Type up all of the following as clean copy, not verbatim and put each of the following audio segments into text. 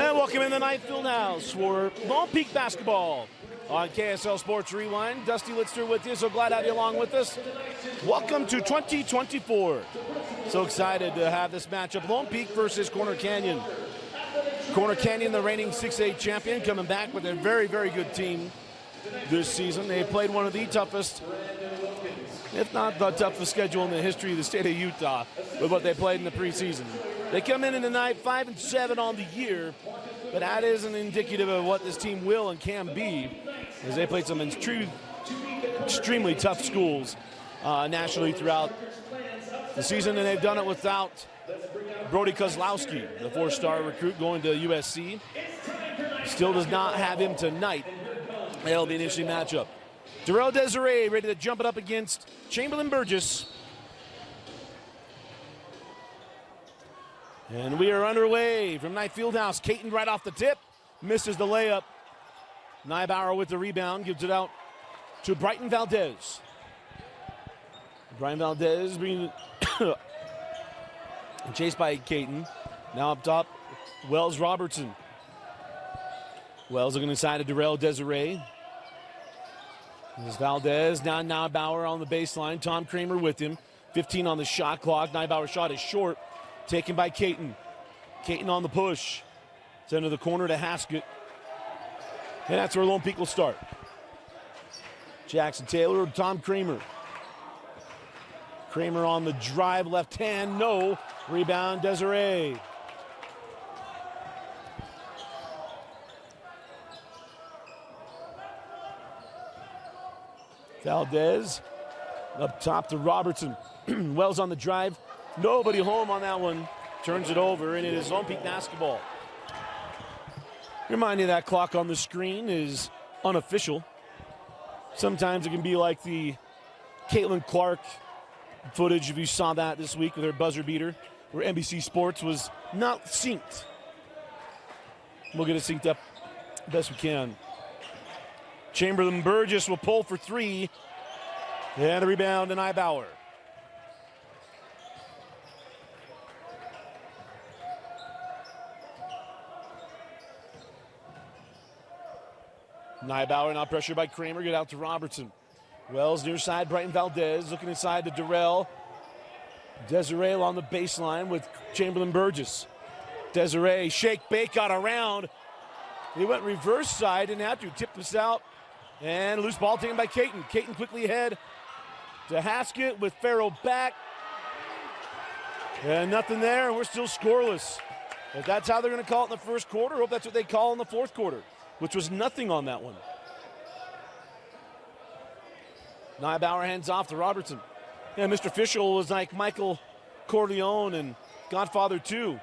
And welcome in the Knight Fieldhouse for Lone Peak basketball on KSL Sports Rewind. Dusty Litster with you, so glad to have you along with us. Welcome to 2024. So excited to have this matchup, Lone Peak versus Corner Canyon. Corner Canyon, the reigning 6A champion, coming back with a very, very good team this season. They played one of the toughest, if not the toughest schedule in the history of the state of Utah with what they played in the preseason. They come in tonight 5-7 on the year, but that isn't indicative of what this team will and can be, as they played some extremely tough schools nationally throughout the season, and they've done it without Brody Kozlowski, the 4-star recruit going to USC. Still does not have him tonight. That'll be an interesting matchup. Darrell Desiree ready to jump it up against Chamberlain Burgess. And we are underway from Knight Fieldhouse. Caton right off the tip, misses the layup. Nybauer with the rebound, gives it out to Brighton Valdez. Brighton Valdez being chased by Caton. Now up top, Wells Robertson. Wells looking inside to Darrell Desiree. There's Valdez, now Nybauer on the baseline. Tom Kramer with him. 15 on the shot clock. Nybauer's shot is short. Taken by Caton. Caton on the push. It's into the corner to Haskett. And that's where Lone Peak will start. Jackson Taylor, Tom Kramer. Kramer on the drive, left hand, no. Rebound, Desiree. Valdez up top to Robertson. Wells on the drive. Nobody home on that one. Turns it over, and it is Lone Peak basketball. Remind you that clock on the screen is unofficial. Sometimes it can be like the Caitlin Clark footage, if you saw that this week with her buzzer beater, where NBC Sports was not synced. We'll get it synced up best we can. Chamberlain Burgess will pull for three. And the rebound to Nybauer. Nybauer now pressured by Kramer, get out to Robertson. Wells near side, Brighton Valdez looking inside to Darrell. Desiree on the baseline with Chamberlain Burgess. Desiree, shake, bake, got around. He went reverse side, didn't have to, tipped this out. And loose ball taken by Caton. Caton quickly ahead to Haskett with Farrell back. And nothing there, and we're still scoreless. If that's how they're gonna call it in the first quarter, I hope that's what they call in the fourth quarter, which was nothing on that one. Nybauer hands off to Robertson. Yeah, Mr. Official was like Michael Corleone and Godfather 2.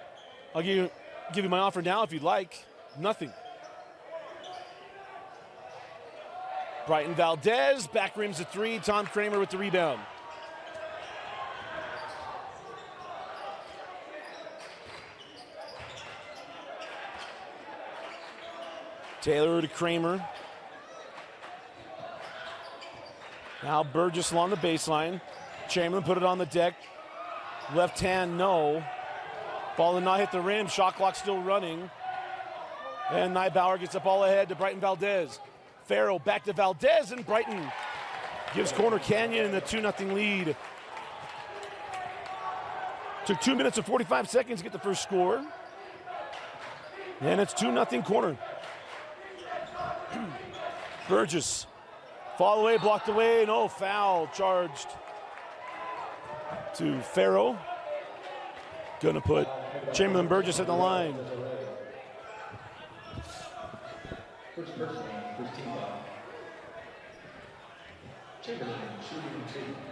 I'll give you my offer now if you'd like. Nothing. Brighton Valdez, back rims a three. Tom Kramer with the rebound. Taylor to Kramer. Now Burgess along the baseline. Chamberlain put it on the deck. Left hand, no. Ball did not hit the rim. Shot clock still running. And Nybauer gets up all ahead to Brighton Valdez. Farrell back to Valdez, and Brighton gives Corner Canyon the 2-0 lead. Took 2 minutes and 45 seconds to get the first score. And it's 2-0 Corner. Burgess, fall away, blocked away, no foul, charged to Farrell. Gonna put Chamberlain Burgess at the line.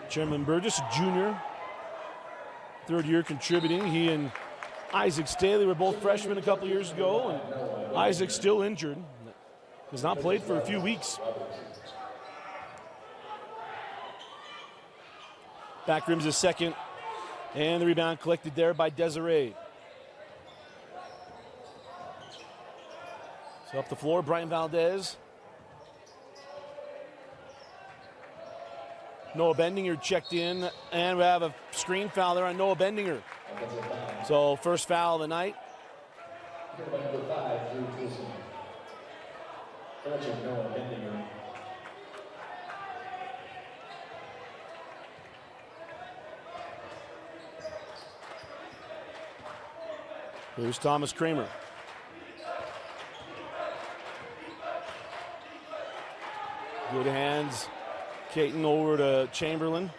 Chamberlain Burgess, junior, third year contributing. He and Isaac Staley were both freshmen a couple years ago, and Isaac's still injured. Has not played for a few weeks. Back rims a second, and the rebound collected there by Desiree. So up the floor, Brighton Valdez. Noah Bendinger checked in, and we have a screen foul there on Noah Bendinger. So first foul of the night. Here's Thomas Kramer. Good hands. Caton over to Chamberlain.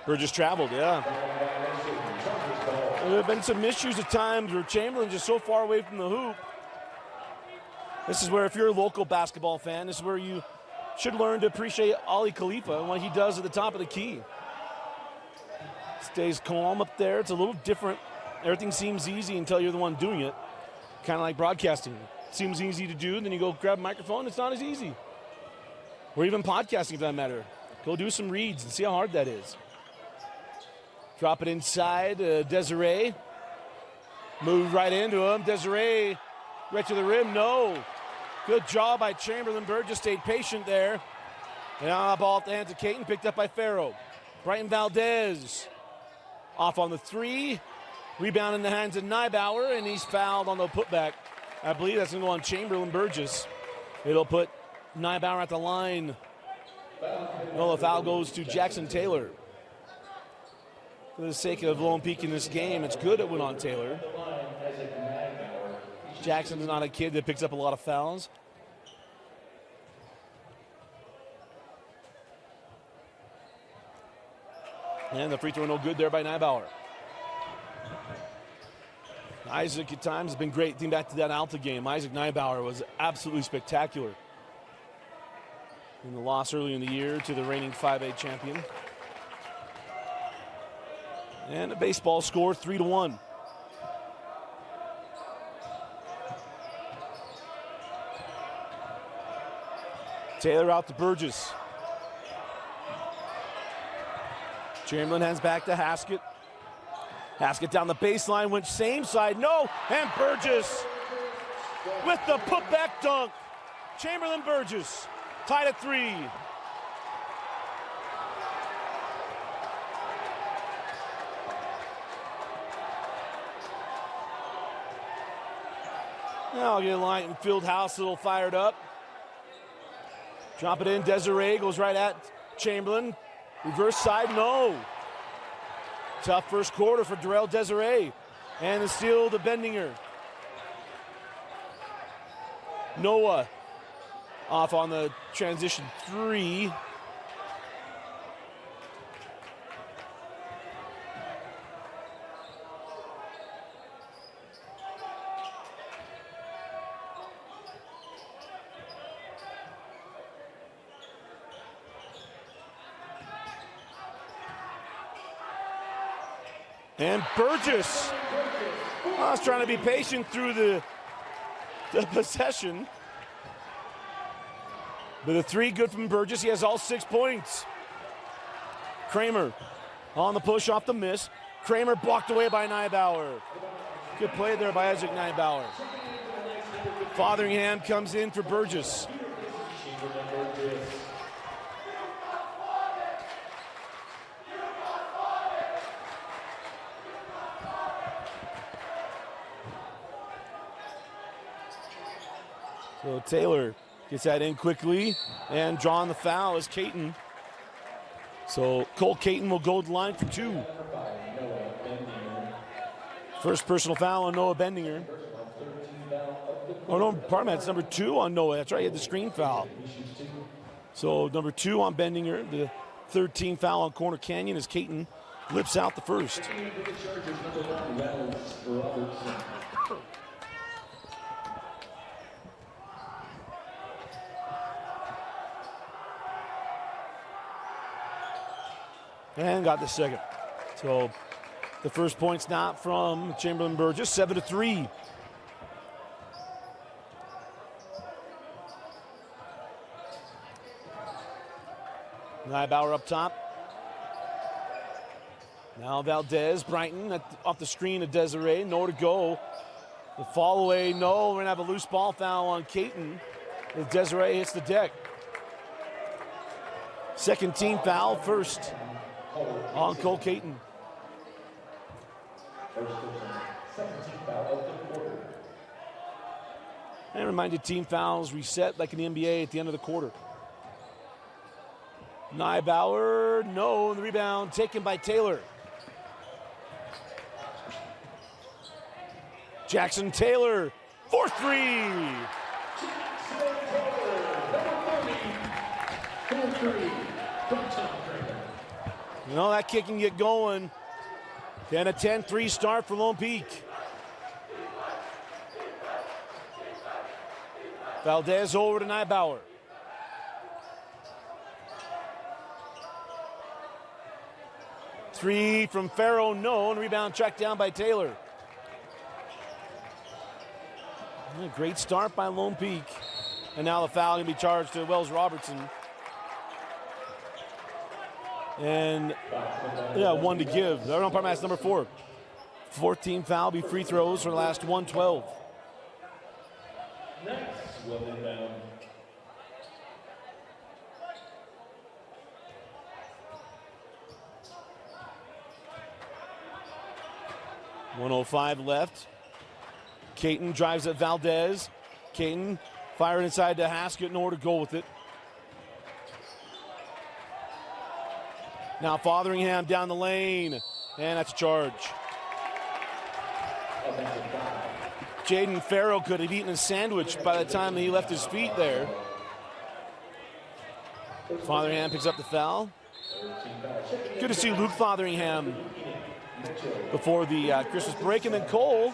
Burgess traveled, yeah. There have been some issues at times where Chamberlain's just so far away from the hoop. This is where, if you're a local basketball fan, this is where you should learn to appreciate Ali Khalifa and what he does at the top of the key. Stays calm up there. It's a little different. Everything seems easy until you're the one doing it. Kind of like broadcasting. It seems easy to do, then you go grab a microphone, it's not as easy. Or even podcasting, for that matter. Go do some reads and see how hard that is. Drop it inside, Desiree. Move right into him. Desiree right to the rim, no. Good job by Chamberlain. Burgess stayed patient there. And on the ball at the hands of Caton, picked up by Farrow. Brighton Valdez off on the three. Rebound in the hands of Neibauer, and he's fouled on the putback. I believe that's going to go on Chamberlain Burgess. It'll put Neibauer at the line. No, the foul goes to Jackson Taylor. For the sake of Lone Peak in this game, it's good it went on Taylor. Jackson's not a kid that picks up a lot of fouls. And the free throw no good there by Neibauer. Isaac at times has been great. Think back to that Alta game. Isaac Neibauer was absolutely spectacular in the loss early in the year to the reigning 5A champion. And a baseball score, 3-1. Taylor out to Burgess. Chamberlain hands back to Haskett. Haskett down the baseline, went same side, no, and Burgess with the putback dunk. Chamberlain Burgess tied at 3. Now I'll get a line and field house a little fired up. Drop it in, Desiree goes right at Chamberlain. Reverse side, no. Tough first quarter for Darrell Desiree. And the steal to Bendinger. Noah off on the transition 3. And Burgess was trying to be patient through the possession. But a 3 good from Burgess. He has all 6 points. Kramer on the push off the miss. Kramer blocked away by Neibauer. Good play there by Isaac Neibauer. Fotheringham comes in for Burgess. So Taylor gets that in quickly, and drawing the foul is Caton. So Cole Caton will go to the line for 2. First personal foul on Noah Bendinger. Oh no, pardon me, it's number 2 on Noah. That's right, he had the screen foul. So number 2 on Bendinger. The 13th foul on Corner Canyon as Caton lips out the first. And got the second. So the first point's not from Chamberlain Burgess, 7-3. Neibauer up top. Now Valdez, Brighton off the screen of Desiree, nowhere to go. The fall away, no, we're gonna have a loose ball foul on Caton as Desiree hits the deck. Second team foul, first on Cole Caton. And remind you, team fouls reset like in the NBA at the end of the quarter. Neibauer, no, the rebound taken by Taylor. Jackson Taylor, 4-3. You know, that kick can get going. Then a 10-3 start for Lone Peak. Valdez over to Neibauer. Three from Farrow, no, and rebound tracked down by Taylor. A great start by Lone Peak. And now the foul can be charged to Wells Robertson. And yeah, one to give. They're on part match number 4. 14 foul, be free throws for the last 112. Next, will inbound. .105 left. Caton drives at Valdez. Caton firing inside to Haskett, nowhere to go with it. Now Fotheringham down the lane, and that's a charge. Jaden Farrow could have eaten a sandwich by the time he left his feet there. Fotheringham picks up the foul. Good to see Luke Fotheringham before the Christmas break. And then Cole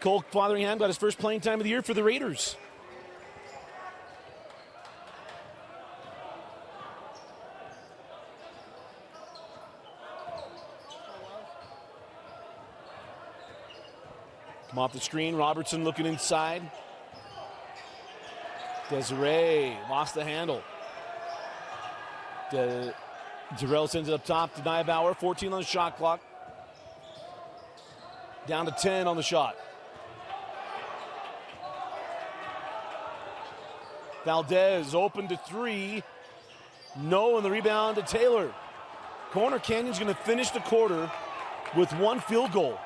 Fotheringham got his first playing time of the year for the Raiders. Come off the screen, Robertson looking inside. Desiree lost the handle. Jarrell sends it up top to Neibauer, 14 on the shot clock. Down to 10 on the shot. Valdez open to 3. No, and the rebound to Taylor. Corner Canyon's going to finish the quarter with 1 field goal.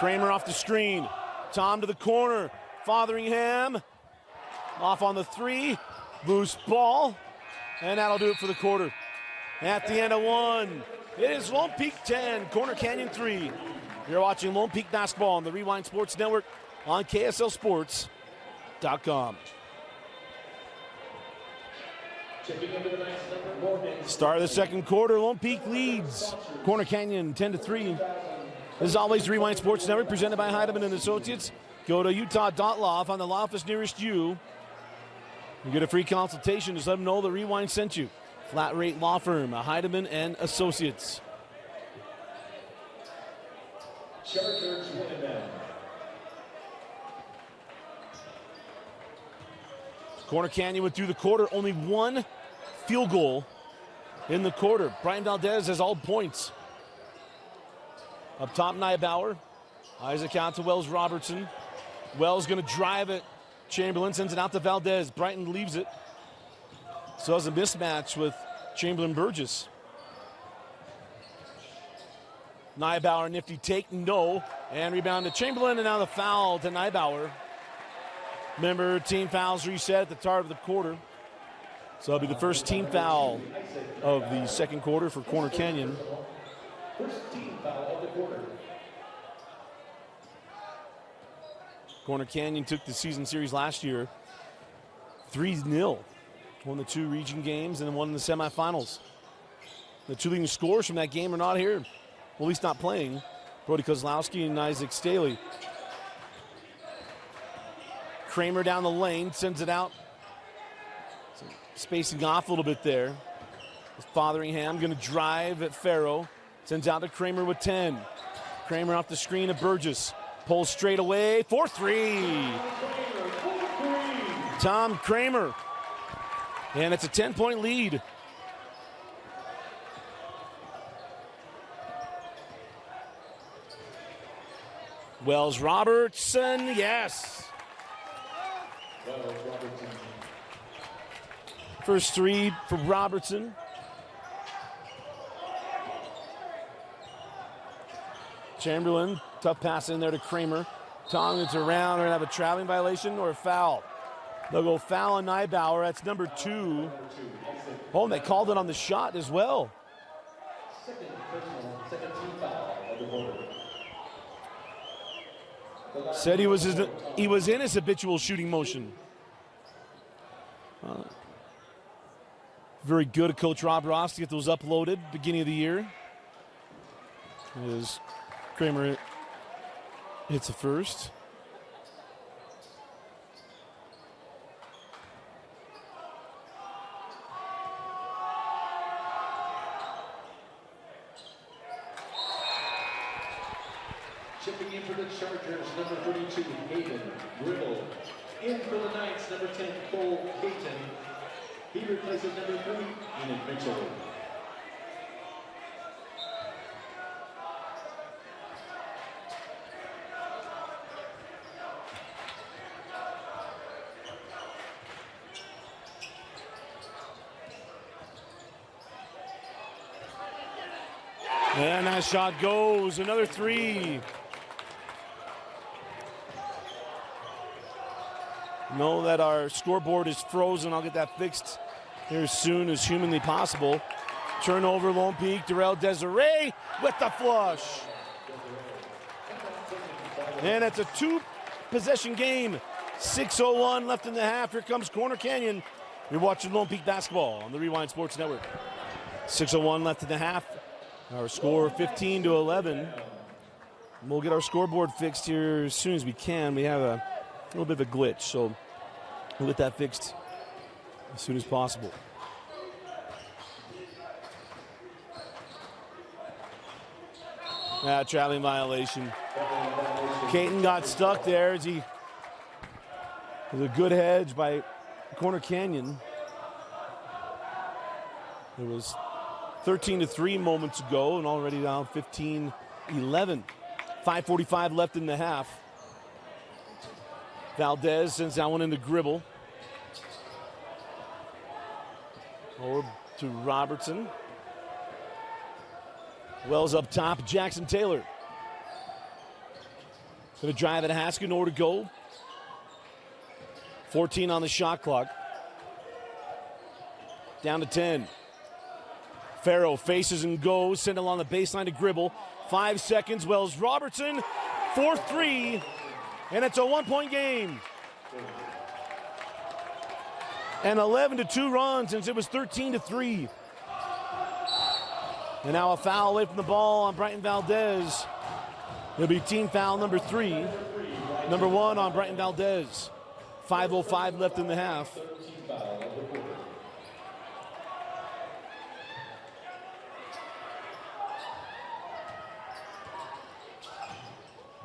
Kramer off the screen. Tom to the corner. Fotheringham off on the 3. Loose ball. And that'll do it for the quarter. At the end of 1, it is Lone Peak 10, Corner Canyon 3. You're watching Lone Peak basketball on the Rewind Sports Network on KSLSports.com. Start of the second quarter, Lone Peak leads Corner Canyon 10-3. As always, the Rewind Sports Network presented by Heidemann and Associates. Go to Utah.law, find the law office nearest you. You get a free consultation. Just let them know the Rewind sent you. Flat rate law firm, Heidemann and Associates. Chargers will inbound. Corner Canyon went through the quarter. Only 1 field goal in the quarter. Brian Valdez has all points. Up top, Neibauer. Isaac out to Wells Robertson. Wells going to drive it. Chamberlain sends it out to Valdez. Brighton leaves it. So it's a mismatch with Chamberlain Burgess. Neibauer, nifty take, no. And rebound to Chamberlain, and now the foul to Neibauer. Remember, team fouls reset at the start of the quarter. So it'll be the first team foul of the second quarter for Corner Canyon. First team foul of the quarter. Corner Canyon took the season series last year 3-0. Won the 2 region games and then won in the semifinals. The 2 leading scorers from that game are not here. Well, at least not playing. Brody Kozlowski and Isaac Staley. Kramer down the lane, sends it out. So spacing off a little bit there. Fotheringham going to drive at Farrow. Sends out to Kramer with 10. Kramer off the screen of Burgess. Pulls straight away for 3. Tom Kramer. And it's a 10-point lead. Wells Robertson, yes. Wells Robertson. First three for Robertson. Chamberlain, tough pass in there to Kramer. Tongue, it's around. They're going to have a traveling violation or a foul. They'll go foul on Nybauer. That's number 2. Oh, and they called it on the shot as well. Second team foul of the quarter. Said he was in his habitual shooting motion. Very good of Coach Rob Ross to get those uploaded beginning of the year. As Kramer hits the first. Chipping in for the Chargers, number 32, Hayden Gribble. In for the Knights, number 10, Cole Payton. He replaces number 3, Enid Mitchell. And that shot goes. Another 3. Know that our scoreboard is frozen. I'll get that fixed here as soon as humanly possible. Turnover, Lone Peak. Darrell Desiree with the flush. And it's a 2-possession game. 6:01 left in the half. Here comes Corner Canyon. You're watching Lone Peak basketball on the Rewind Sports Network. 6:01 left in the half. Our score 15-11. We'll get our scoreboard fixed here as soon as we can. We have a little bit of a glitch, so we'll get that fixed as soon as possible. Traveling violation. Caton got stuck there as he was a good hedge by Corner Canyon. It was 13-3 moments ago and already down 15-11. 5:45 left in the half. Valdez sends that one into Gribble. Over to Robertson. Wells up top, Jackson Taylor. Gonna drive at Haskell, nowhere to go. 14 on the shot clock. Down to 10. Farrow faces and goes, send along the baseline to Gribble. 5 seconds, Wells Robertson, 4-3, and it's a 1-point game. And 11-2 run since it was 13-3. And now a foul away from the ball on Brighton Valdez. It'll be team foul number 3. Number 1 on Brighton Valdez. 5:05 left in the half.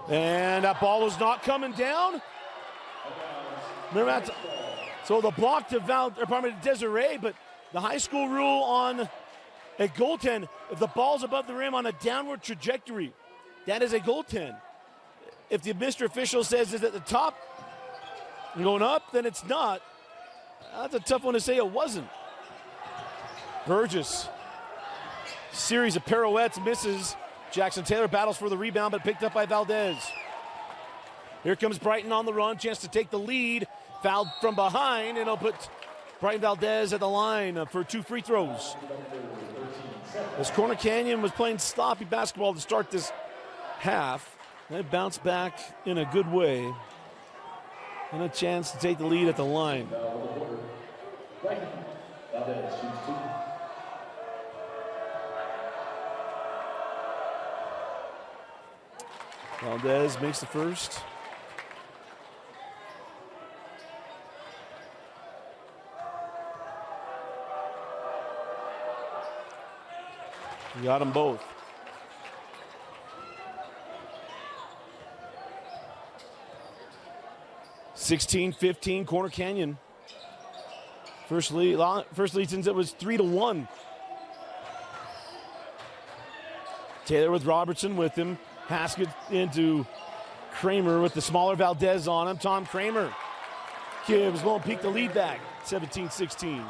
And that ball was not coming down. Remember that? So the block to Desiree, but the high school rule on a goaltend, if the ball's above the rim on a downward trajectory, that is a goaltend. If the Mr. Official says it's at the top and going up, then it's not. That's a tough one to say it wasn't. Burgess. Series of pirouettes, misses. Jackson Taylor battles for the rebound, but picked up by Valdez. Here comes Brighton on the run, chance to take the lead. Fouled from behind, and it'll put Brighton Valdez at the line for 2 free throws. As Corner Canyon was playing sloppy basketball to start this half, they bounced back in a good way. And a chance to take the lead at the line. Valdez makes the first. We got them both. (16-15) Corner Canyon. First lead since it was 3-1. Taylor with Robertson with him. Haskett into Kramer with the smaller Valdez on him. Tom Kramer gives Lone Peak the lead back, 17-16.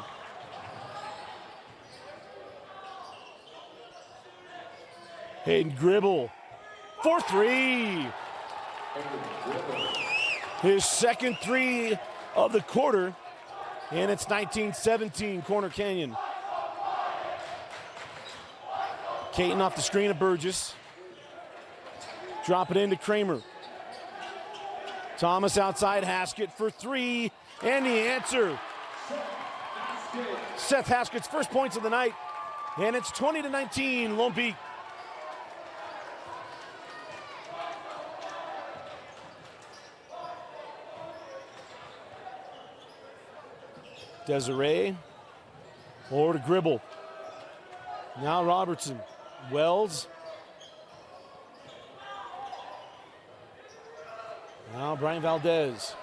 Hayden Gribble for three. His second three of the quarter, and it's 19-17 Corner Canyon. Caton off the screen of Burgess. Drop it into Kramer. Thomas outside Haskett for three, and the answer. Seth Haskett's first points of the night, and it's 20-19 Lone Peak. Desiree over to Gribble. Now Robertson. Wells. Now Brian Valdez.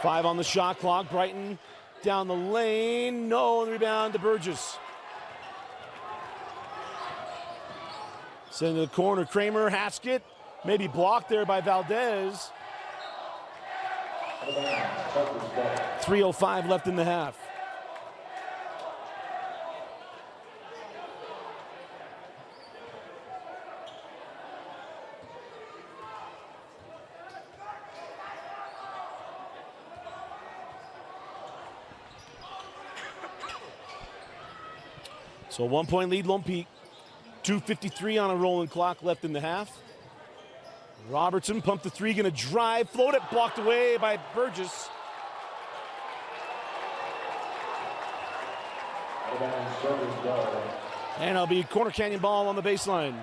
5 on the shot clock. Brighton down the lane. No, the rebound to Burgess. Send to the corner. Kramer, Haskett. Maybe blocked there by Valdez. 3:05 left in the half. So 1 point lead, Lone Peak. 2:53 on a rolling clock left in the half. Robertson pumped the three, gonna drive, float it, blocked away by Burgess. And it'll be Corner Canyon ball on the baseline.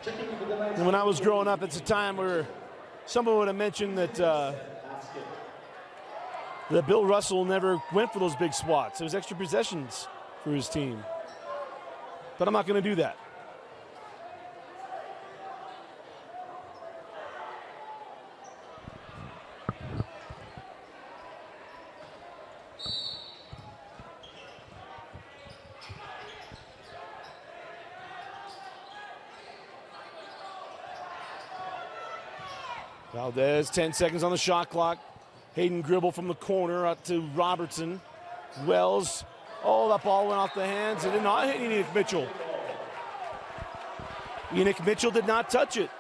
And when I was growing up, it's a time where someone would have mentioned that that Bill Russell never went for those big swats. It was extra possessions for his team. But I'm not going to do that. Valdez, 10 seconds on the shot clock. Hayden Gribble from the corner out to Robertson. Wells. Oh, that ball went off the hands. It did not hit Enoch Mitchell. Enoch Mitchell did not touch it.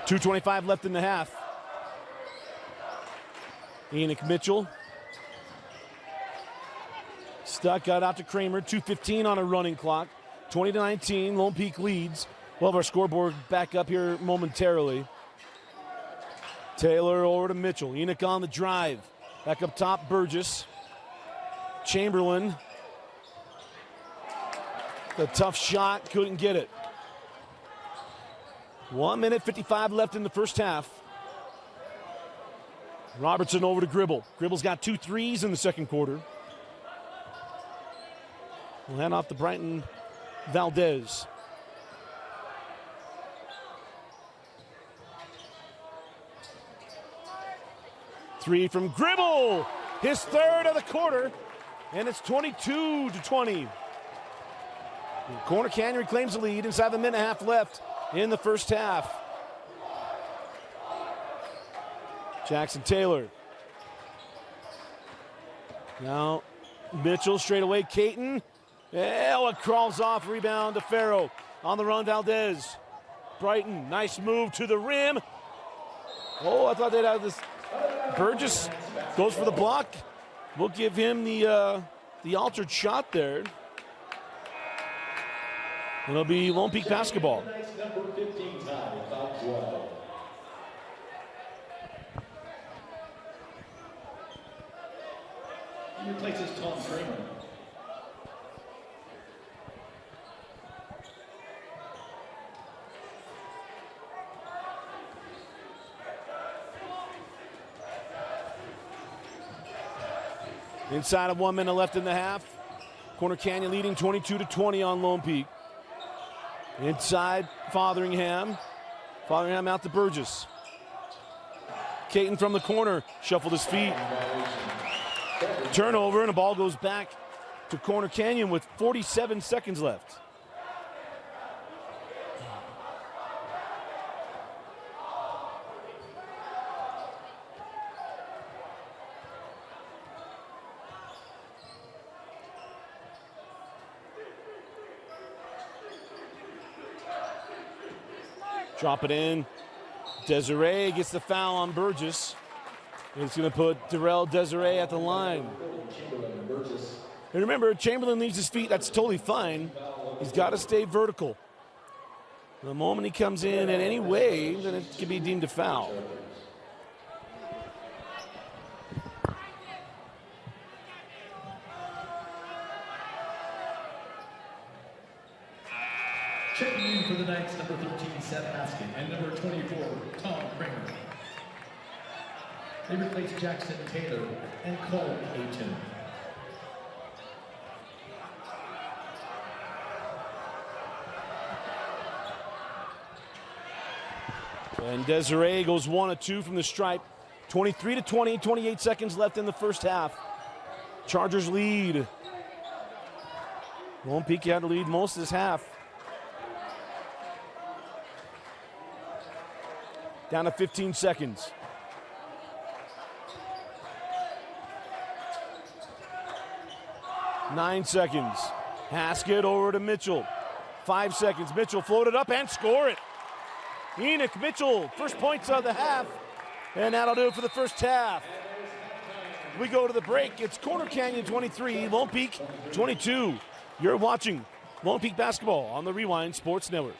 .225 left in the half. Enoch Mitchell. Stuck, got out to Kramer. 2:15 on a running clock. 20-19, Lone Peak leads. We'll have our scoreboard back up here momentarily. Taylor over to Mitchell. Enoch on the drive. Back up top, Burgess. Chamberlain. The tough shot, couldn't get it. 1 minute 55 left in the first half. Robertson over to Gribble. Gribble's got 2 threes in the second quarter. We'll hand off to Brighton Valdez. Three from Gribble, his third of the quarter, and it's 22-20. Corner Canyon reclaims the lead inside the minute and a half left in the first half. Jackson Taylor. Now Mitchell straight away, Caton. Oh, it crawls off, rebound to Farrow. On the run, Valdez. Brighton, nice move to the rim. Oh, I thought they'd have this. Burgess goes for the block. We'll give him the altered shot there. It'll be Lone Peak basketball. Number 15 time, about 12. He replaces Tom Kramer. Inside of 1 minute left in the half. Corner Canyon leading 22-20 on Lone Peak. Inside, Fotheringham. Fotheringham out to Burgess. Caton from the corner, shuffled his feet. Turnover, and the ball goes back to Corner Canyon with 47 seconds left. Drop it in. Desiree gets the foul on Burgess. It's going to put Darrell Desiree at the line. And remember, Chamberlain leaves his feet. That's totally fine. He's got to stay vertical. The moment he comes in any way, then it can be deemed a foul. Checking in for the Knights, number 13, Seth Haskin, and number 24, Tom Kramer. They replace Jackson Taylor and Cole Ayton. And Desiree goes 1 of 2 from the stripe. 23-20, 28 seconds left in the first half. Chargers lead. Lone Peak had to lead most of this half. Down to 15 seconds. Nine seconds. Haskett over to Mitchell. 5 seconds. Mitchell floated up and score it. Enoch Mitchell, first points of the half. And that'll do it for the first half. We go to the break. It's Corner Canyon 23, Lone Peak 22. You're watching Lone Peak basketball on the Rewind Sports Network.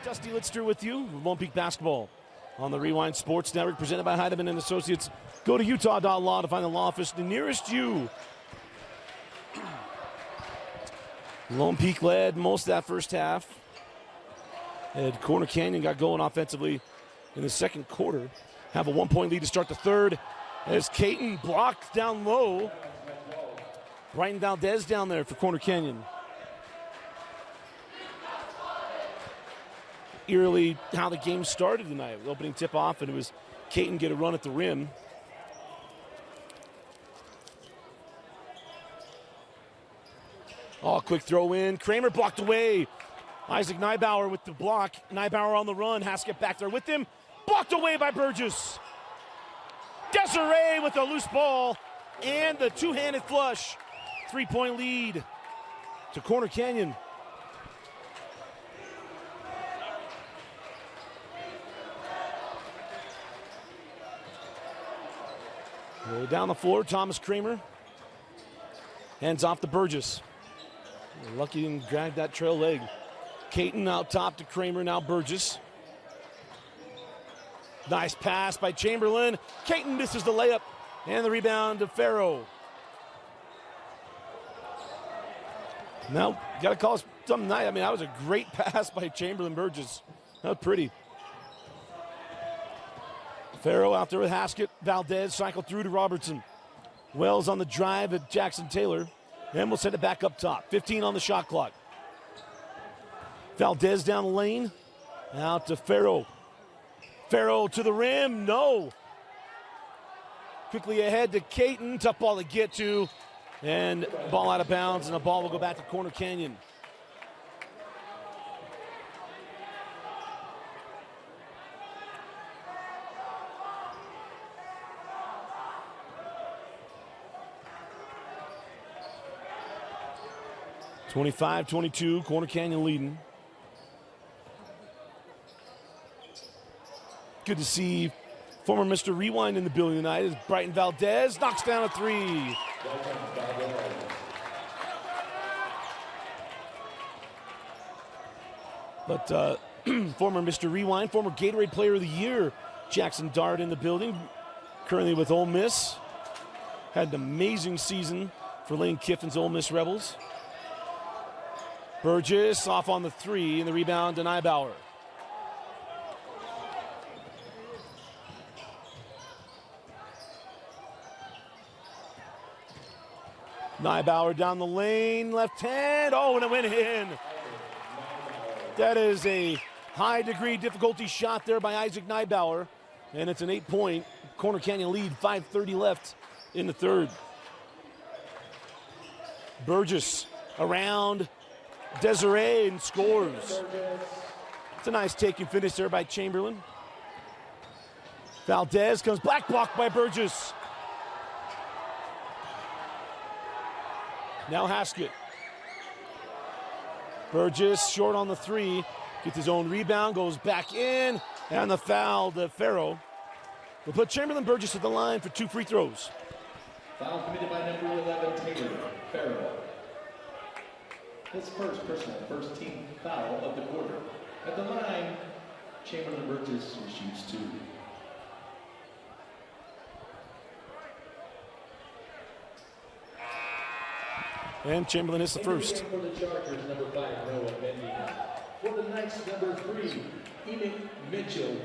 Dusty Litster with you, Lone Peak basketball on the Rewind Sports Network, presented by Heidemann and Associates. Go to utah.law to find the law office nearest you. Lone Peak led most of that first half. And Corner Canyon got going offensively in the second quarter. Have a 1-point lead to start the third as Caton blocked down low. Brighton Valdez down there for Corner Canyon. Eerily how the game started tonight. Opening tip-off, and it was Caton get a run at the rim. Oh, quick throw in. Kramer blocked away. Isaac Neibauer with the block. Neibauer on the run. Haskett back there with him. Blocked away by Burgess. Desiree with a loose ball and the two-handed flush. 3-point lead to Corner Canyon. Down the floor, Thomas Kramer. Hands off to Burgess. Lucky didn't grab that trail leg. Caton out top to Kramer, now Burgess. Nice pass by Chamberlain. Caton misses the layup. And the rebound to Farrow. Now, got to call us some night. I mean, that was a great pass by Chamberlain Burgess. That was pretty. Farrow out there with Haskett. Valdez cycled through to Robertson. Wells on the drive at Jackson Taylor. And we'll send it back up top. 15 on the shot clock. Valdez down the lane. Out to Farrow. Farrow to the rim. No. Quickly ahead to Caton. Tough ball to get to. And ball out of bounds. And the ball will go back to Corner Canyon. (25-22), Corner Canyon leading. Good to see former Mr. Rewind in the building tonight as Brighton Valdez knocks down a three. But former Mr. Rewind, former Gatorade Player of the Year, Jackson Dart in the building, currently with Ole Miss. Had an amazing season for Lane Kiffin's Ole Miss Rebels. Burgess off on the three, and the rebound to Neibauer. Neibauer down the lane, left hand. Oh, and it went in. That is a high degree difficulty shot there by Isaac Neibauer. And it's an 8-point Corner Canyon lead, 5:30 left in the third. Burgess around Desiree and scores. It's a nice take and finish there by Chamberlain. Valdez comes back blocked by Burgess. Now Haskett. Burgess short on the three. Gets his own rebound, goes back in, and the foul to Farrow. We'll put Chamberlain Burgess at the line for 2 free throws. Foul committed by number 11, Taylor Farrow. His first personal, first team foul of the quarter. At the line, Chamberlain Burgess shoots 2. And Chamberlain hits the first. For the Chargers, number 5, Noah Bendy. For the Knights, number 3, Enoch Mitchell.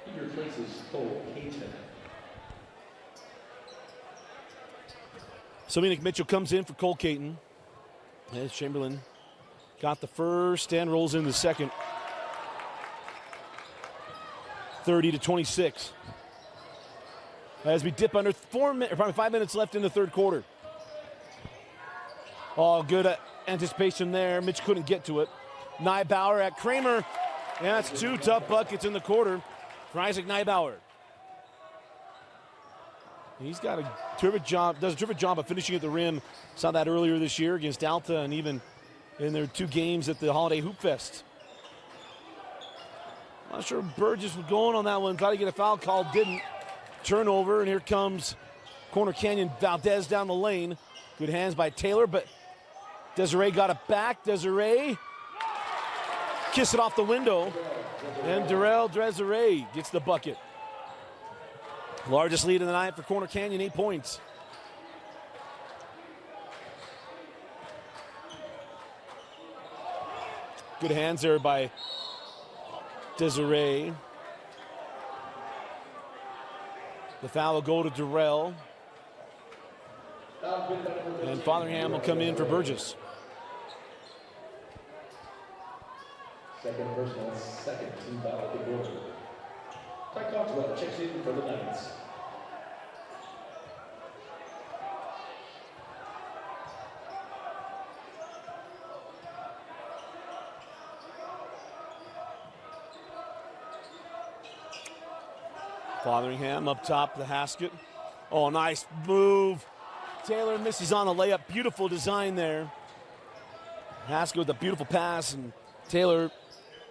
He replaces Cole Caton. So Enoch Mitchell comes in for Cole Caton. As Chamberlain got the first and rolls in the second. 30-26. As we dip under 5 minutes left in the third quarter. Oh, good anticipation there. Mitch couldn't get to it. Neibauer at Kramer. And that's 2 tough buckets in the quarter for Isaac Neibauer. He's got a terrific job, does a terrific job of finishing at the rim. Saw that earlier this year against Alta and even in their 2 games at the Holiday Hoop Fest. Not sure Burgess was going on that one. Tried to get a foul call, didn't. Turnover, and here comes Corner Canyon Valdez down the lane. Good hands by Taylor, but Desiree got it back. Desiree kiss it off the window, and Darrell Desiree gets the bucket. Largest lead of the night for Corner Canyon, 8 points. Good hands there by Desiree. The foul will go to Darrell. And Fotheringham will come in for Burgess. Second personal, second team foul of the quarter. Ty Cogswell checks in for the Knights. Fotheringham up top, the Haskett. Oh, nice move. Taylor misses on the layup. Beautiful design there. Haskett with a beautiful pass, and Taylor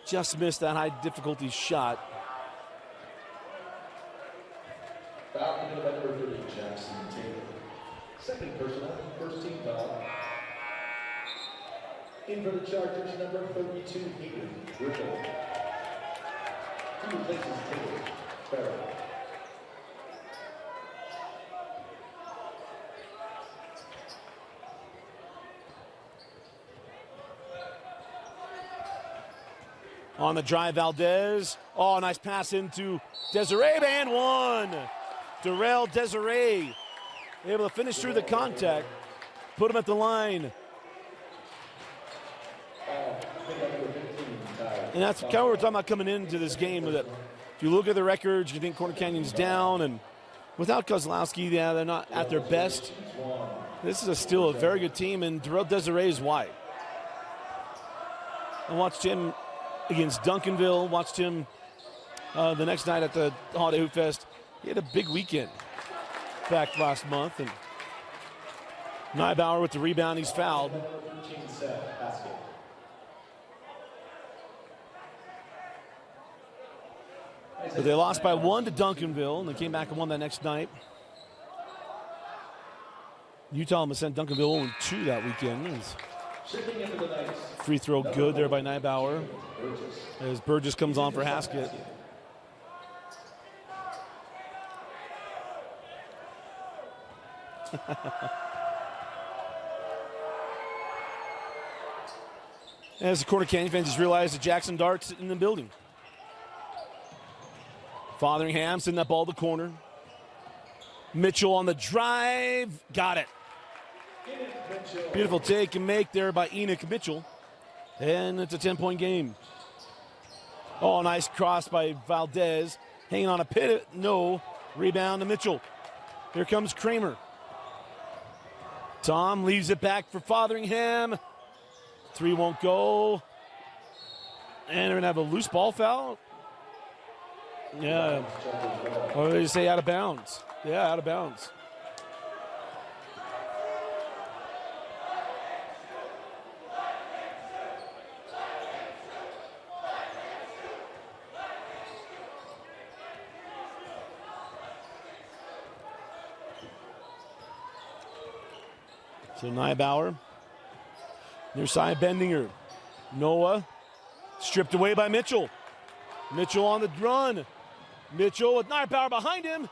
just missed that high difficulty shot. Foul committed by number 30, Jackson Taylor. Second personal, first team foul. In for the Chargers, number 32, Hayden Griffin. He replaces Taylor Farrow. On the drive, Valdez. Oh, nice pass into Desiree, and one. Darrell Desiree able to finish through the contact, put him at the line. And that's kind of what we're talking about coming into this game. That if you look at the records, you think Corner Canyon's down, and without Kozlowski, yeah, they're not at their best. This is still a very good team, and Darrell Desiree is why. I watched him against Duncanville, watched him the next night at the Holiday Hoop Fest. He had a big weekend back last month. And Neibauer with the rebound, he's fouled. But they lost by 1 to Duncanville, and they came back and won that next night. Utah almost sent Duncanville 0-2 that weekend. Free throw good there by Neibauer as Burgess comes on for Haskett. As the Corner Canyon fans just realized that Jackson Dart's in the building. Fotheringham sending that ball to the corner. Mitchell on the drive, got it. Beautiful take and make there by Enoch Mitchell. And it's a 10-point game. Oh, nice cross by Valdez. Hanging on a pit. No. Rebound to Mitchell. Here comes Kramer. Tom leaves it back for Fotheringham. 3 won't go. And they're going to have a loose ball foul. Yeah. Or they say out of bounds. Yeah, out of bounds. So Neibauer, near side Bendinger. Noah stripped away by Mitchell. Mitchell on the run. Mitchell with Neibauer behind him.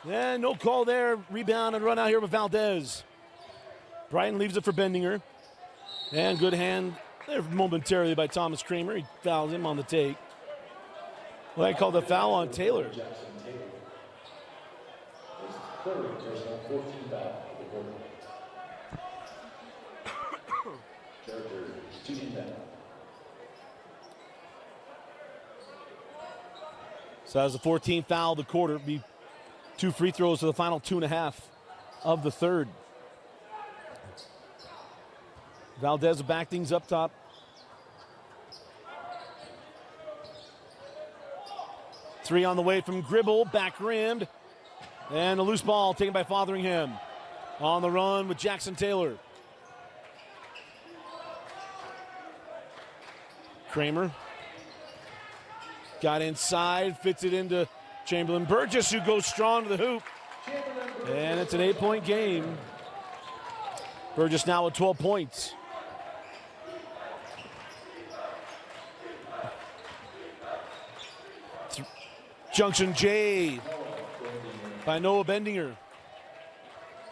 And no call there. Rebound and run out here with Valdez. Brighton leaves it for Bendinger. And good hand there momentarily by Thomas Kramer. He fouled him on the take. Well, I called the foul on Taylor. So that was the 14th foul of the quarter. It'd be 2 free throws to the final 2.5 of the third. Valdez will back things up top. Three on the way from Gribble, back rimmed. And a loose ball taken by Fotheringham. On the run with Jackson Taylor. Kramer got inside, fits it into Chamberlain Burgess, who goes strong to the hoop. And it's an 8-point game. Burgess now with 12 points. Junction J by Noah Bendinger.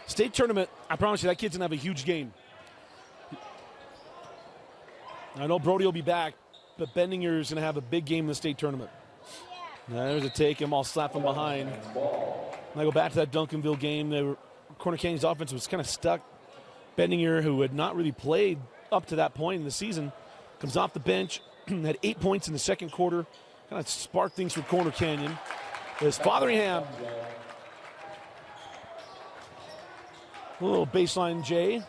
State tournament, I promise you, that kid's going to have a huge game. I know Brody will be back, but Bendinger's going to have a big game in the state tournament. Now there's a take him, I'll slap him behind. And I go back to that Duncanville game. Corner Canyon's offense was kind of stuck. Bendinger, who had not really played up to that point in the season, comes off the bench, had 8 points in the second quarter, kind of sparked things for Corner Canyon. There's Fotheringham. A little baseline J.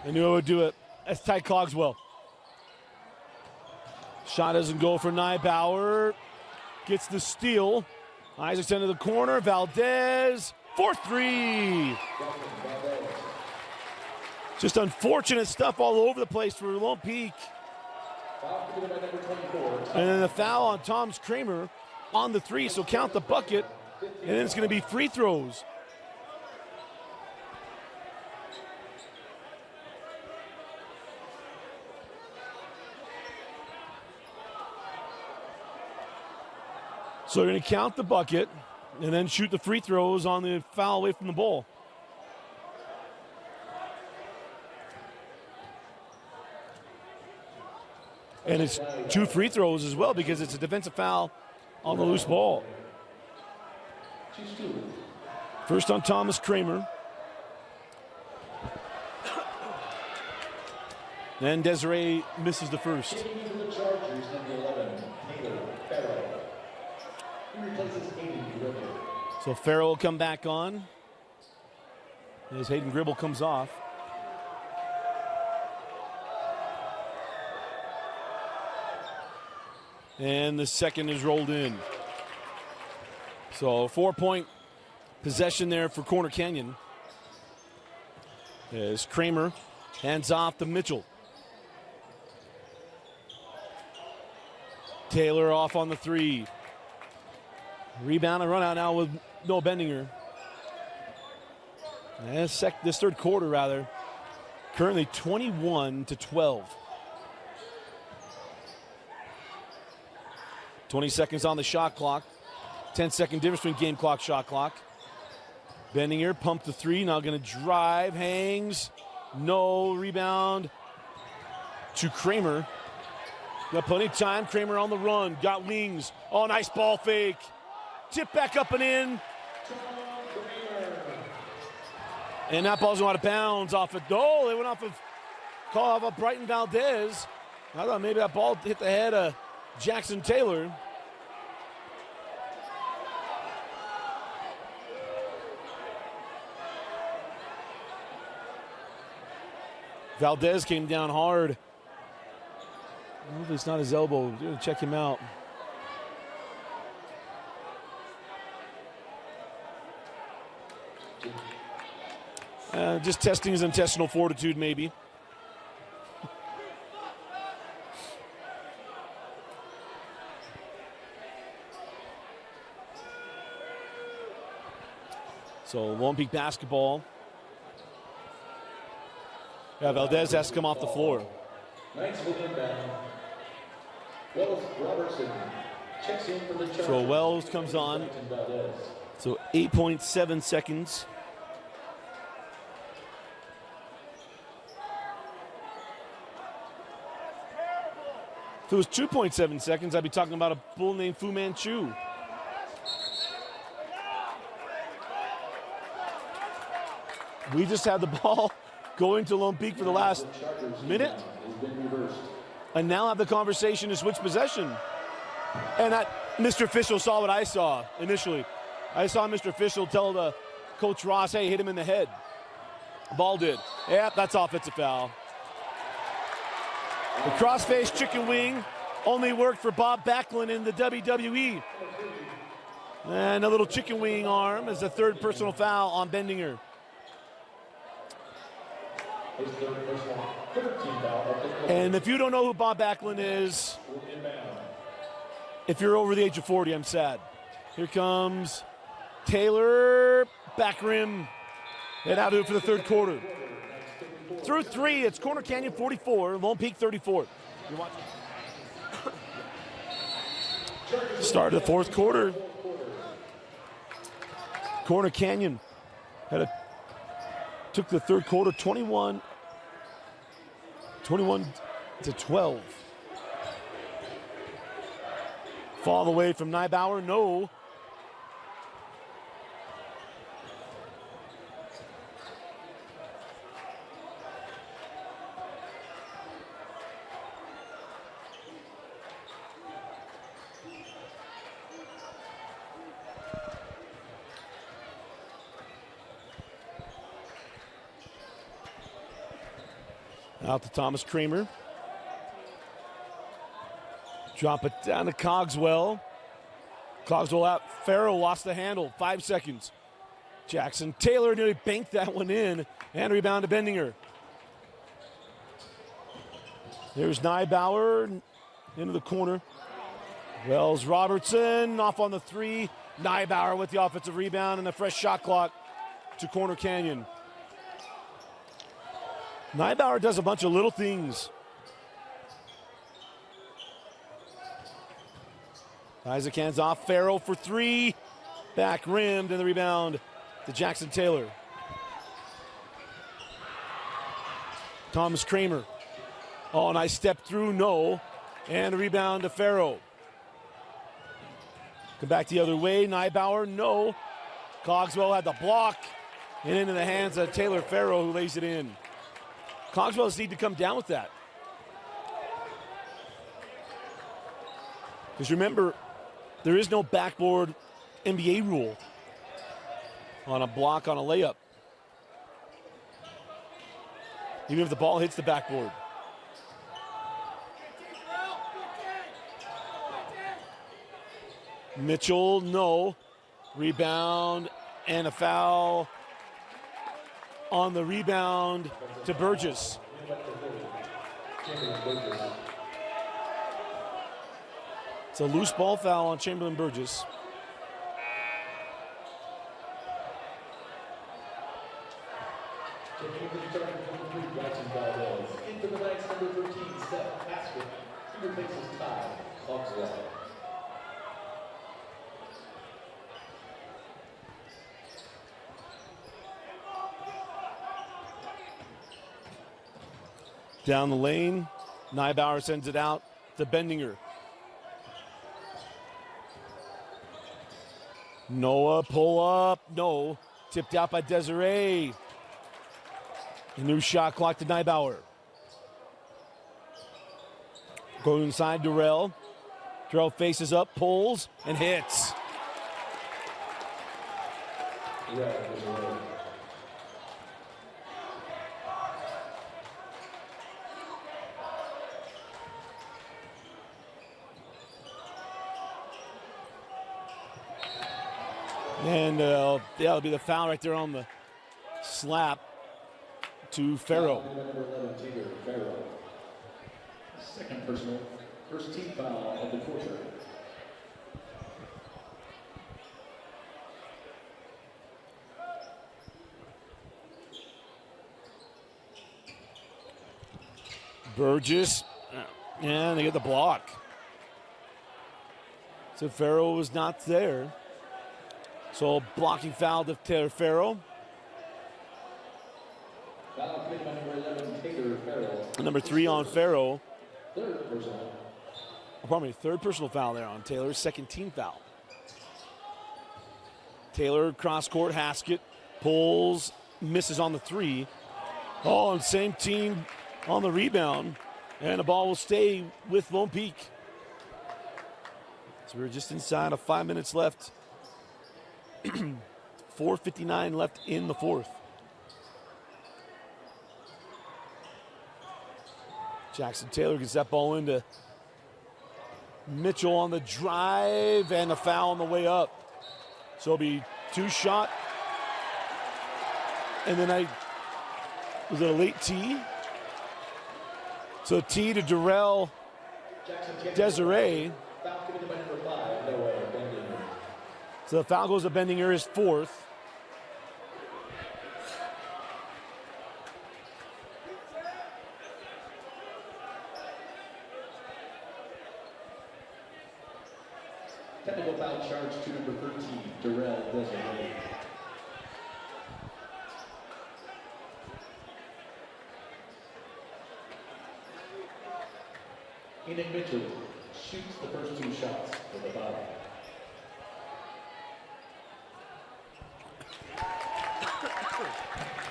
I knew I would do it. That's Ty Cogswell. Shot doesn't go for Neibauer. Gets the steal. Isaacson to the corner. Valdez. 4-3. Just unfortunate stuff all over the place for Lone Peak. And then the foul on Thomas Kramer on the 3, so count the bucket. And then it's going to be free throws. So they're going to count the bucket and then shoot the free throws on the foul away from the ball. And it's 2 free throws as well because it's a defensive foul on the loose ball. First on Thomas Kramer. Then Desiree misses the first. So Farrell will come back on as Hayden Gribble comes off. And the second is rolled in. So 4-point possession there for Corner Canyon. As Kramer hands off to Mitchell. Taylor off on the 3. Rebound and run out now with Noah Bendinger. And this third quarter, rather, currently 21-12. 20 seconds on the shot clock. 10-second difference between game clock, shot clock. Bendinger pumped the 3, now going to drive, hangs. No, rebound to Kramer. Got plenty of time. Kramer on the run. Got wings. Oh, nice ball fake. Tip back up and in. And that ball's going out of bounds off of, oh, they went off of, call off of Brighton Valdez. I thought maybe that ball hit the head of Jackson Taylor. Valdez came down hard. I don't know if it's not his elbow. We're going to check him out. Just testing his intestinal fortitude, maybe. So Lone Peak basketball. Yeah, Valdez has to come off the floor. Nice movement down. Wells Robertson checks in for the Chargers. So Wells comes on. So 8.7 seconds. If it was 2.7 seconds, I'd be talking about a bull named Fu Manchu. We just had the ball going to Lone Peak for the last minute, and now have the conversation to switch possession. And Mr. Official saw what I saw initially. I saw Mr. Official tell the Coach Ross, hey, hit him in the head. Ball did. Yeah, that's offensive foul. The crossface chicken wing only worked for Bob Backlund in the WWE. And a little chicken wing arm is the third personal foul on Bendinger. And if you don't know who Bob Backlund is, if you're over the age of 40, I'm sad. Here comes Taylor, back rim. And out of it for the third quarter. Through three, it's Corner Canyon 44, Lone Peak 34. You're watching. Start of the fourth quarter. Corner Canyon took the third quarter 21 to 12. Fall away from Neibauer, no. Out to Thomas Kramer. Drop it down to Cogswell. Cogswell out. Farrow lost the handle. 5 seconds. Jackson Taylor nearly banked that one in. And rebound to Bendinger. There's Neibauer into the corner. Wells Robertson off on the three. Neibauer with the offensive rebound and a fresh shot clock to Corner Canyon. Neibauer does a bunch of little things. Isaac hands off. Farrow for three. Back rimmed and the rebound to Jackson Taylor. Thomas Kramer. Oh, nice step through, no. And a rebound to Farrow. Come back the other way. Neibauer, no. Cogswell had the block. And into the hands of Taylor Farrow, who lays it in. Cogswell just need to come down with that. Because remember, there is no backboard NBA rule on a block on a layup. Even if the ball hits the backboard. Mitchell, no. Rebound and a foul on the rebound to Burgess. It's a loose ball foul on Chamberlain Burgess. Into the Knights, number 13, Steph Asper. Super faces tie. Cogswell. Down the lane, Neibauer sends it out to Bendinger. Noah, pull up, no. Tipped out by Desiree. A new shot clock to Neibauer. Go inside Durrell. Durrell faces up, pulls, and hits. And that'll be the foul right there on the slap to Farrow. Second personal, first team foul of the quarter. Burgess, and they get the block. So Farrow was not there. So blocking foul to Taylor Farrow. Foul committed by number 11, Taylor Farrow. Number 3 on Farrow. Third personal. Pardon me, third personal foul there on Taylor, second team foul. Taylor cross court, Haskett pulls, misses on the 3. Oh, and same team on the rebound. And the ball will stay with Lone Peak. So we're just inside of 5 minutes left. 4:59 left in the fourth. Jackson Taylor gets that ball into Mitchell on the drive and a foul on the way up. So it'll be 2 shot. And then was it a late tee? So tee to Durrell Desiree. Foul committed by number 5, Noah Bendinger. So the foul goes to Bendinger, his 4th. Technical foul charge to number 13, Durrell Desiree. Enoch Mitchell shoots the first 2 shots for the foul.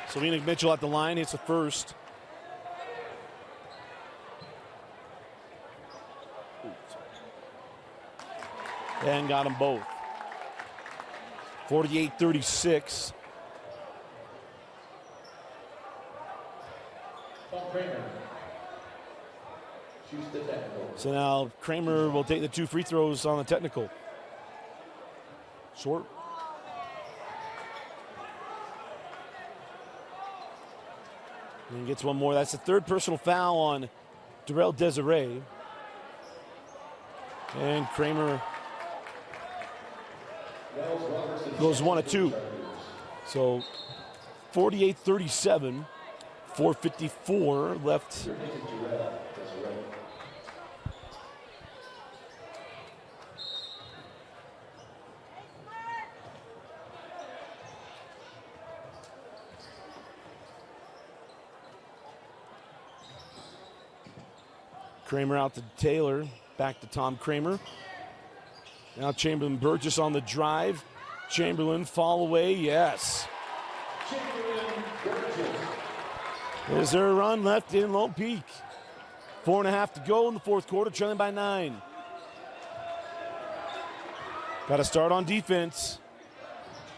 So Enoch Mitchell at the line hits the first. And got them both. 48-36. Tom Kramer shoots the technical. So now Kramer will take the 2 free throws on the technical. Short. And gets one more. That's the 3rd personal foul on Durrell Desiree. And Kramer goes 1 of 2. So 48-37. 4:54 left. Kramer out to Taylor, back to Tom Kramer. Now Chamberlain Burgess on the drive. Chamberlain fall away, yes. Is there a run left in Lone Peak? 4.5 to go in the fourth quarter, trailing by 9. Got to start on defense.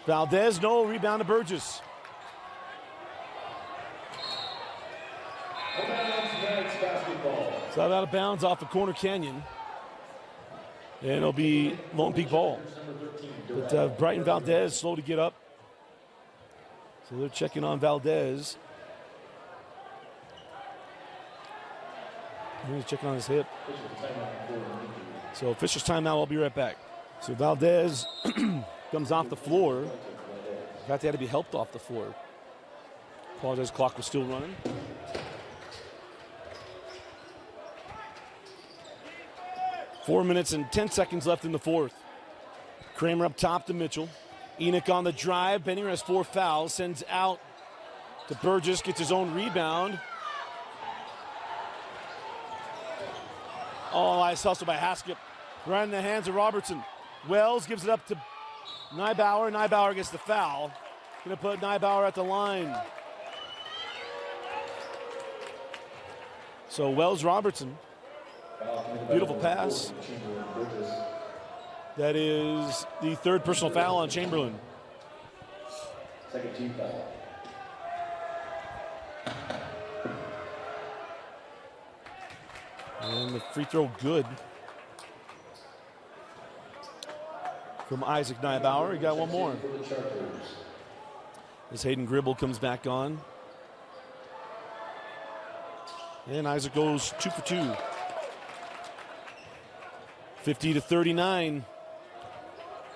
Valdez, no, rebound to Burgess. So out of bounds off the corner canyon. And it'll be Lone Peak ball. But Brighton Valdez slow to get up. So they're checking on Valdez. He's checking on his hip. So Fisher's timeout, I'll be right back. So Valdez comes off the floor. In fact, they had to be helped off the floor. Apologize, clock was still running. Four minutes and 10 seconds left in the fourth. Kramer up top to Mitchell. Enoch on the drive. Bendinger has 4 fouls. Sends out to Burgess. Gets his own rebound. Oh, nice hustle by Haskett. Right in the hands of Robertson. Wells gives it up to Neibauer. Neibauer gets the foul. Going to put Neibauer at the line. So Wells Robertson. Beautiful pass. That is the third personal foul on Chamberlain. Second team foul. And the free throw good from Isaac Neibauer. He got one more. As Hayden Gribble comes back on. And Isaac goes 2 for 2. 50-39.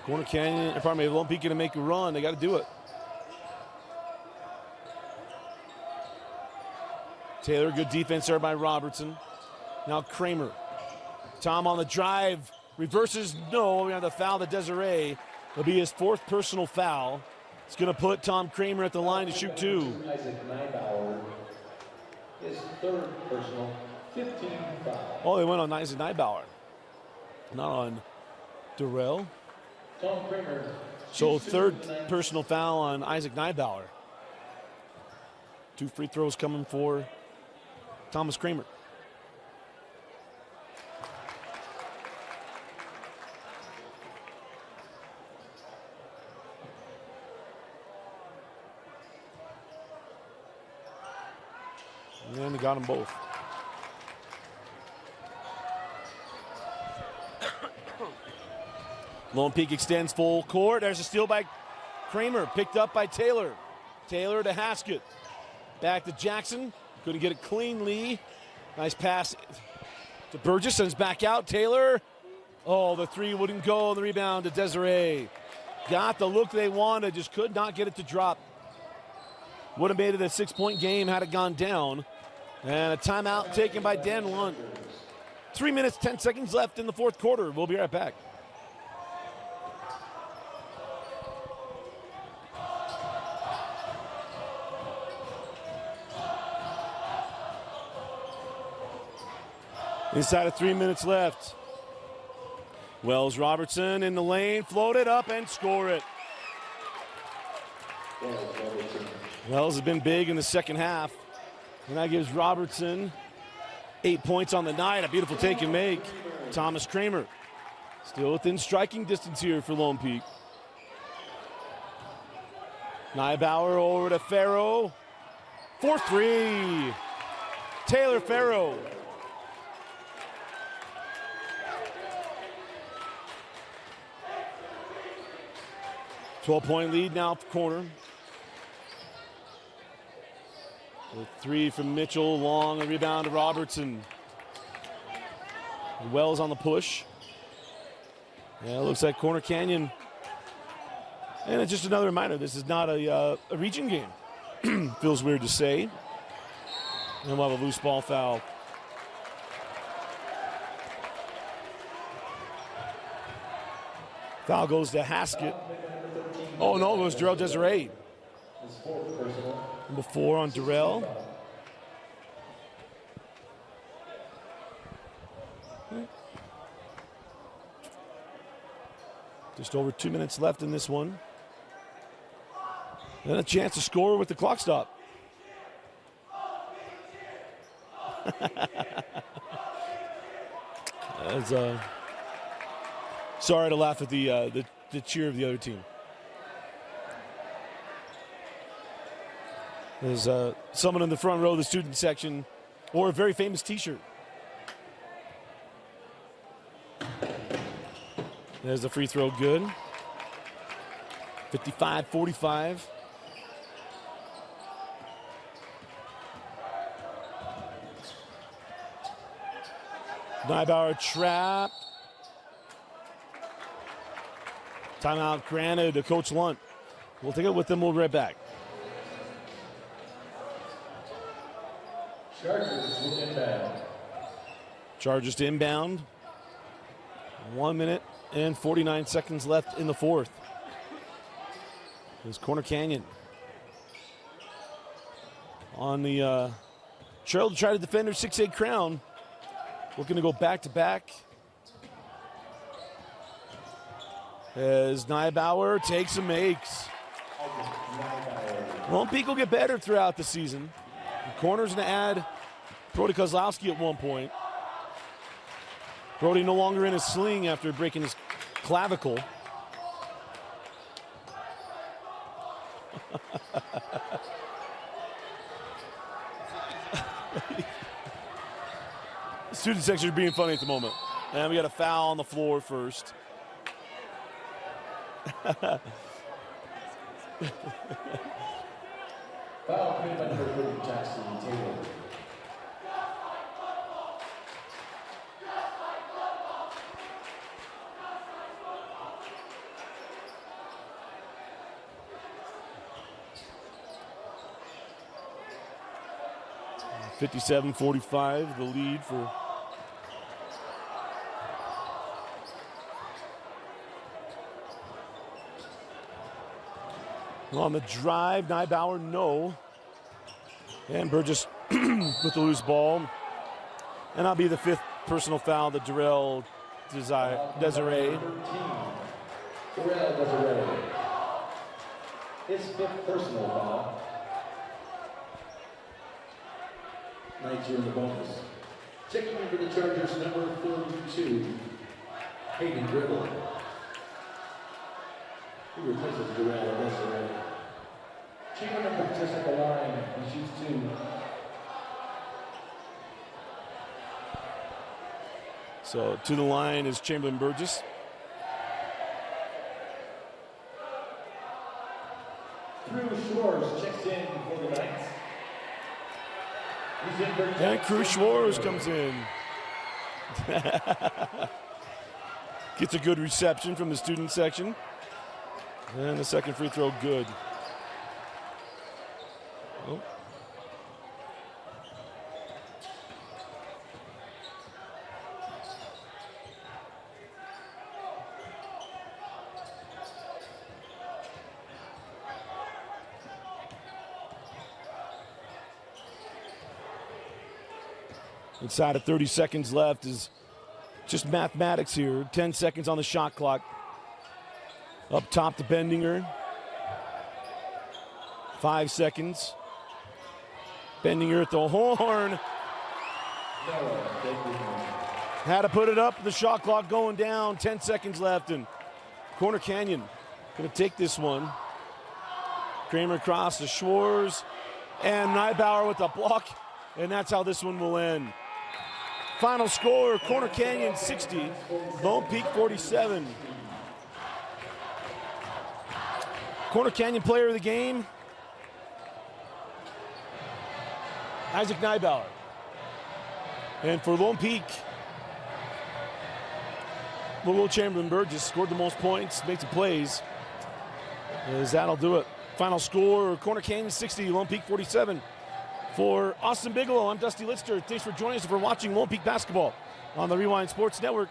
Corner Canyon, pardon me, Lone Peak going to make a run. They got to do it. Taylor, good defense there by Robertson. Now Kramer. Tom on the drive. Reverses, no. We have the foul to Desiree. It'll be his fourth personal foul. It's going to put Tom Kramer at the line to shoot 2. Isaac Neibauer, his third personal, 15 foul. Oh, they went on Isaac Neibauer. Not on Durrell. Tom Kramer. So third personal foul on Isaac Neibauer. 2 free throws coming for Thomas Kramer. And they got them both. Lone Peak extends full court. There's a steal by Kramer, picked up by Taylor. Taylor to Haskett. Back to Jackson. Couldn't get it cleanly. Nice pass to Burgess. Sends back out. Taylor. Oh, the three wouldn't go. The rebound to Desiree. Got the look they wanted. Just could not get it to drop. Would have made it a 6-point game had it gone down. And a timeout taken by Dan Lunt. 3 minutes, 10 seconds left in the fourth quarter. We'll be right back. Inside of 3 minutes left. Wells Robertson in the lane, float it up and score it. Wells has been big in the second half. And that gives Robertson 8 points on the night. A beautiful take and make. Thomas Kramer still within striking distance here for Lone Peak. Neibauer over to Farrow. 4-3. Taylor Farrow. Twelve-point lead now for corner. The three from Mitchell, long, a rebound to Robertson. Wells on the push. Yeah, it looks like Corner Canyon. And it's just another reminder, this is not a region game. Feels weird to say. And we'll have a loose ball foul. Foul goes to Haskett. Oh, no, it was Durrell Desiree. Number 4 on Durrell. Just over 2 minutes left in this one. And a chance to score with the clock stop. Sorry to laugh at the cheer of the other team. There's someone in the front row of the student section or a very famous t-shirt. There's the free throw good. 55-45. Neibauer trap. Timeout granted to Coach Lunt. We'll take it with them. We'll be right back. Chargers to inbound. 1 minute and 49 seconds left in the fourth. There's Corner Canyon on the trail to try to defend her 6A crown. looking to go back-to-back. As Neibauer takes and makes. Lone Peak will get better throughout the season. The corner's going to add Brody Kozlowski at one point. Brody no longer in his sling after breaking his clavicle. The student section is being funny at the moment. And we got a foul on the floor first. Foul committed by number 30, Jackson Taylor. (57-45), the lead for on the drive. Neibauer, no. And Burgess with the loose ball. And that'll be the 5th personal foul that Darrell Desiree. Darrell Desiree. His 5th personal foul. 19 in the bonus. Checking in for the Chargers, number 42, Hayden Gribble. He replaces Darrell Desiree. Chamberlain puts at the line. He shoots 2. So to the line is Chamberlain Burgess. Drew Schwartz checks in for the Knights. He's in for And Cruz Schwartz comes in. Gets a good reception from the student section. And the second free throw, good. Oh. Inside of 30 seconds left is just mathematics here. 10 seconds on the shot clock. Up top to Bendinger. 5 seconds. Bendinger at the horn. Had to put it up. The shot clock going down. 10 seconds left. And Corner Canyon going to take this one. Kramer across to Schwartz. And Neibauer with the block. And that's how this one will end. Final score, Corner Canyon 60, Lone Peak 47. Corner Canyon player of the game, Isaac Neibauer. And for Lone Peak, Will Chamberlain Burgess scored the most points, made some plays. As that'll do it. Final score, Corner Canyon 60, Lone Peak 47. For Austin Bigelow, I'm Dusty Litster. Thanks for joining us and for watching Lone Peak Basketball on the Rewind Sports Network.